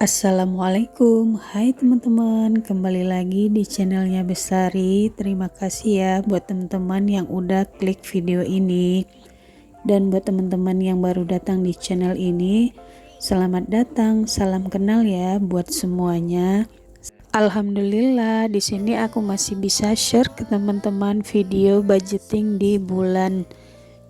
Assalamualaikum, hai teman-teman, kembali lagi di channelnya Bestari. Terima kasih ya buat teman-teman yang udah klik video ini, dan buat teman-teman yang baru datang di channel ini, selamat datang, salam kenal ya buat semuanya. Alhamdulillah, di sini aku masih bisa share ke teman-teman video budgeting di bulan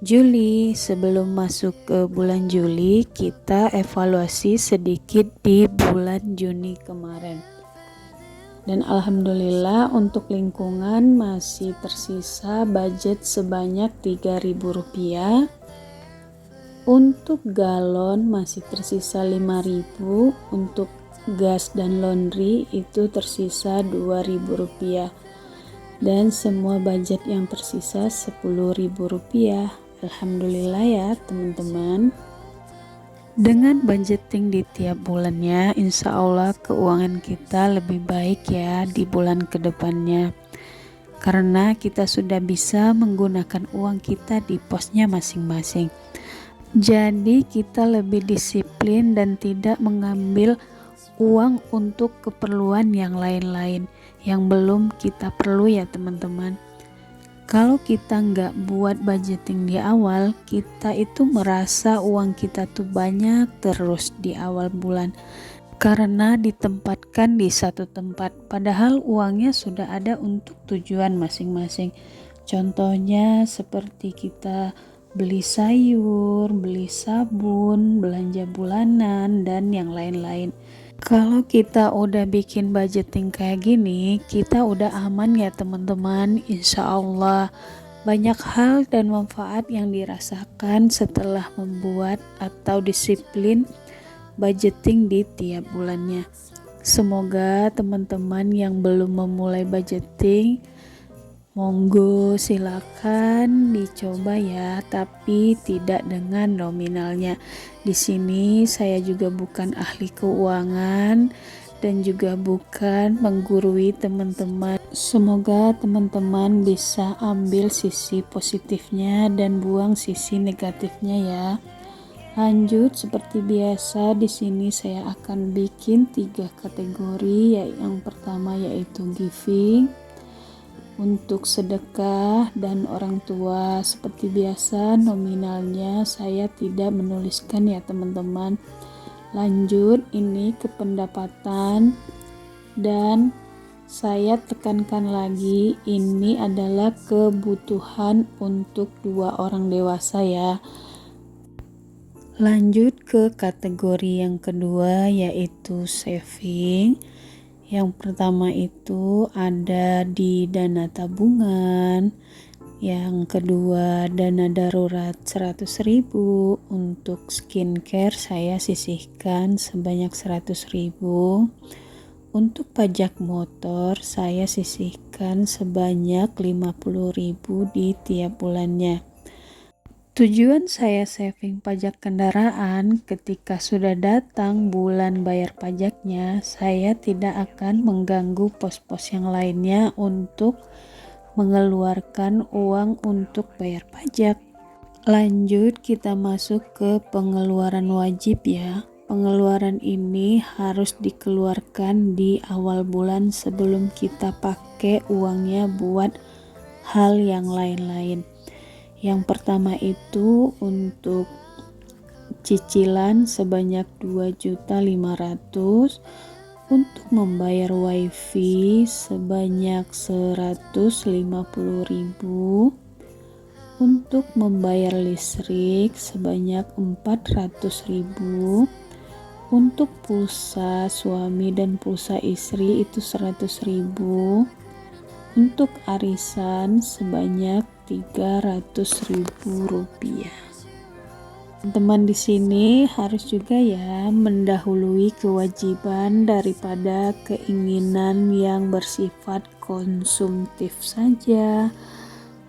Juli. Sebelum masuk ke bulan Juli, kita evaluasi sedikit di bulan Juni kemarin. Dan alhamdulillah untuk lingkungan masih tersisa budget sebanyak Rp3.000. Untuk galon masih tersisa 5.000. Untuk gas dan laundry itu tersisa Rp2.000. Dan semua budget yang tersisa Rp10.000. Alhamdulillah ya teman-teman. Dengan budgeting di tiap bulannya, insya Allah keuangan kita lebih baik ya di bulan kedepannya, karena kita sudah bisa menggunakan uang kita di posnya masing-masing. Jadi kita lebih disiplin dan tidak mengambil uang untuk keperluan yang lain-lain yang belum kita perlu ya teman-teman. Kalau kita nggak buat budgeting di awal, kita itu merasa uang kita tuh banyak terus di awal bulan karena ditempatkan di satu tempat, padahal uangnya sudah ada untuk tujuan masing-masing. Contohnya seperti kita beli sayur, beli sabun, belanja bulanan, dan yang lain-lain. Kalau kita udah bikin budgeting kayak gini, kita udah aman ya teman-teman. Insya Allah banyak hal dan manfaat yang dirasakan setelah membuat atau disiplin budgeting di tiap bulannya. Semoga teman-teman yang belum memulai budgeting, monggo silakan dicoba ya, tapi tidak dengan nominalnya. Di sini saya juga bukan ahli keuangan dan juga bukan menggurui teman-teman. Semoga teman-teman bisa ambil sisi positifnya dan buang sisi negatifnya ya. Lanjut, seperti biasa di sini saya akan bikin 3 kategori. Yang pertama yaitu giving, untuk sedekah dan orang tua. Seperti biasa nominalnya saya tidak menuliskan ya teman-teman. Lanjut, ini ke pendapatan, dan saya tekankan lagi ini adalah kebutuhan untuk 2 orang dewasa ya. Lanjut ke kategori yang kedua yaitu saving. Yang pertama itu ada di dana tabungan, yang kedua dana darurat 100.000. Untuk skincare saya sisihkan sebanyak 100.000. Untuk pajak motor saya sisihkan sebanyak 50.000 di tiap bulannya. Tujuan saya saving pajak kendaraan, ketika sudah datang bulan bayar pajaknya, saya tidak akan mengganggu pos-pos yang lainnya untuk mengeluarkan uang untuk bayar pajak. Lanjut, kita masuk ke pengeluaran wajib ya. Pengeluaran ini harus dikeluarkan di awal bulan sebelum kita pakai uangnya buat hal yang lain-lain. Yang pertama itu untuk cicilan sebanyak 2.500.000, untuk membayar wifi sebanyak 150.000, untuk membayar listrik sebanyak 400.000, untuk pulsa suami dan pulsa istri itu 100.000, untuk arisan sebanyak Rp300.000. Teman di sini harus juga ya mendahului kewajiban daripada keinginan yang bersifat konsumtif saja.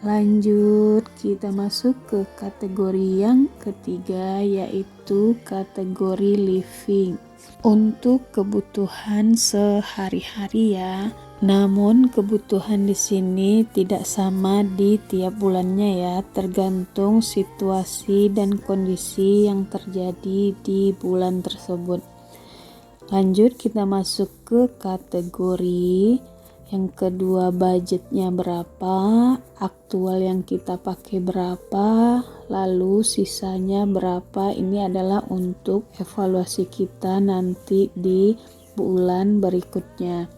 Lanjut, kita masuk ke kategori yang ketiga yaitu kategori living. Untuk kebutuhan sehari-hari ya. Namun kebutuhan di sini tidak sama di tiap bulannya ya, tergantung situasi dan kondisi yang terjadi di bulan tersebut. Lanjut kita masuk ke kategori yang kedua, budgetnya berapa, aktual yang kita pakai berapa, lalu sisanya berapa. Ini adalah untuk evaluasi kita nanti di bulan berikutnya.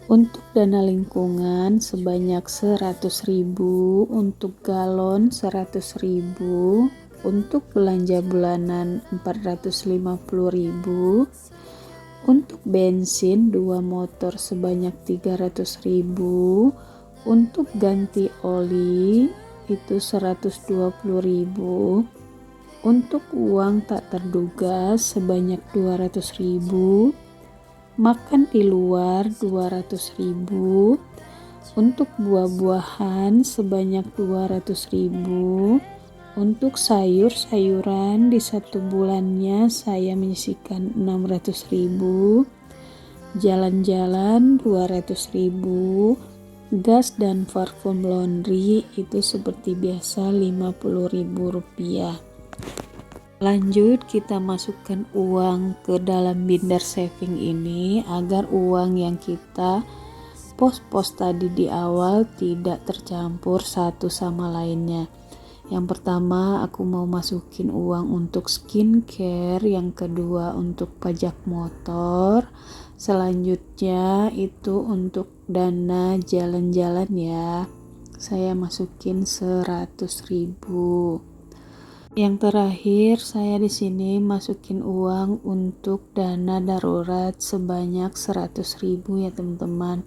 Untuk dana lingkungan sebanyak 100.000, untuk galon 100.000, untuk belanja bulanan 450.000, untuk bensin 2 motor sebanyak 300.000, untuk ganti oli itu 120.000, untuk uang tak terduga sebanyak 200.000, makan di luar 200.000, untuk buah-buahan sebanyak 200.000, untuk sayur-sayuran di 1 bulannya saya menyisihkan 600.000, jalan-jalan 200.000, gas dan parfum laundry itu seperti biasa 50.000 rupiah. Lanjut kita masukkan uang ke dalam binder saving ini agar uang yang kita pos-pos tadi di awal tidak tercampur satu sama lainnya. Yang pertama aku mau masukin uang untuk skincare, yang kedua untuk pajak motor, selanjutnya itu untuk dana jalan-jalan ya. Saya masukin 100.000. Yang terakhir saya di sini masukin uang untuk dana darurat sebanyak 100.000 ya teman-teman.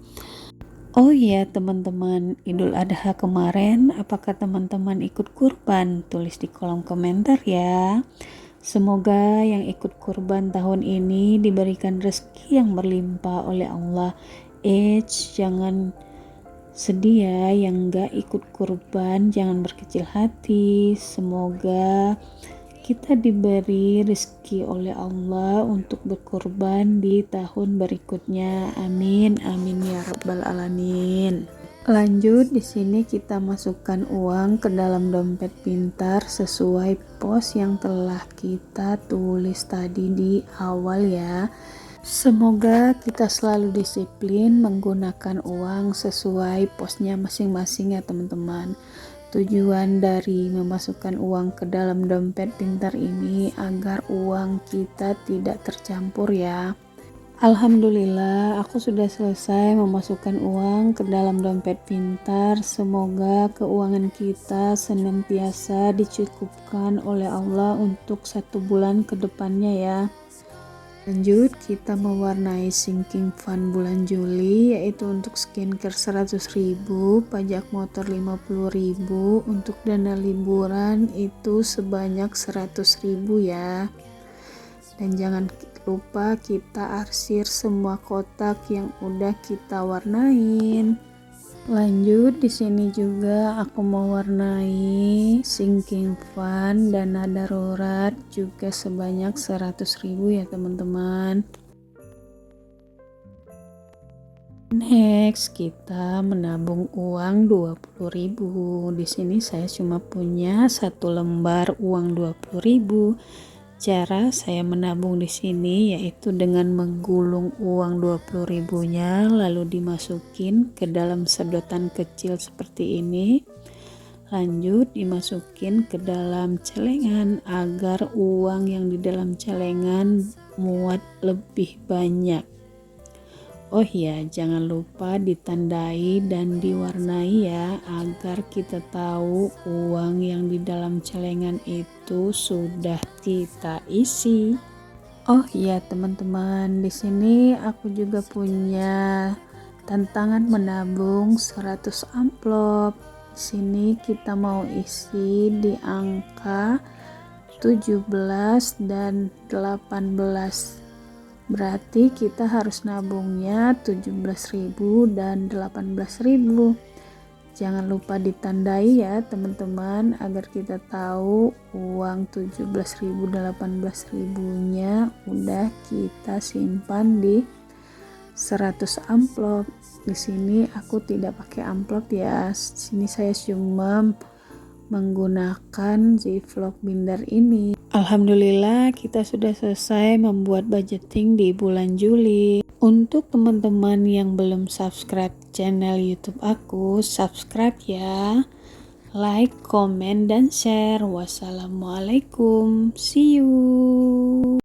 Oh iya teman-teman, Idul Adha kemarin apakah teman-teman ikut kurban? Tulis di kolom komentar ya. Semoga yang ikut kurban tahun ini diberikan rezeki yang berlimpah oleh Allah. Jangan sedih ya, yang gak ikut kurban jangan berkecil hati. Semoga kita diberi rezeki oleh Allah untuk berkorban di tahun berikutnya. Amin, amin ya rabbal alamin. Lanjut di sini kita masukkan uang ke dalam dompet pintar sesuai pos yang telah kita tulis tadi di awal ya. Semoga kita selalu disiplin menggunakan uang sesuai posnya masing-masing ya teman-teman. Tujuan dari memasukkan uang ke dalam dompet pintar ini agar uang kita tidak tercampur ya. Alhamdulillah aku sudah selesai memasukkan uang ke dalam dompet pintar. Semoga keuangan kita senantiasa dicukupkan oleh Allah untuk 1 bulan ke depannya ya. Lanjut kita mewarnai sinking fund bulan Juli, yaitu untuk skincare 100.000, pajak motor 50.000, untuk dana liburan itu sebanyak 100.000 ya. Dan jangan lupa kita arsir semua kotak yang udah kita warnain. Lanjut di sini juga aku mewarnai sinking fund dana darurat juga sebanyak 100.000 ya teman-teman. Next kita menabung uang 20.000. Di sini saya cuma punya 1 lembar uang 20.000. Cara saya menabung di sini yaitu dengan menggulung uang 20.000-nya lalu dimasukin ke dalam sedotan kecil seperti ini. Lanjut dimasukin ke dalam celengan agar uang yang di dalam celengan muat lebih banyak. Oh ya, jangan lupa ditandai dan diwarnai ya agar kita tahu uang yang di dalam celengan itu sudah kita isi. Oh ya teman-teman, di sini aku juga punya tantangan menabung 100 amplop. Di sini kita mau isi di angka 17 dan 18. Berarti kita harus nabungnya 17.000 dan 18.000. Jangan lupa ditandai ya teman-teman agar kita tahu uang 17.000 18.000 nya udah kita simpan di 100 amplop. Di sini aku tidak pakai amplop ya. Sini saya cuma menggunakan ziplock binder ini. Alhamdulillah kita sudah selesai membuat budgeting di bulan Juli. Untuk teman-teman yang belum subscribe channel YouTube aku, subscribe ya. Like, comment, dan share. Wassalamualaikum. See you.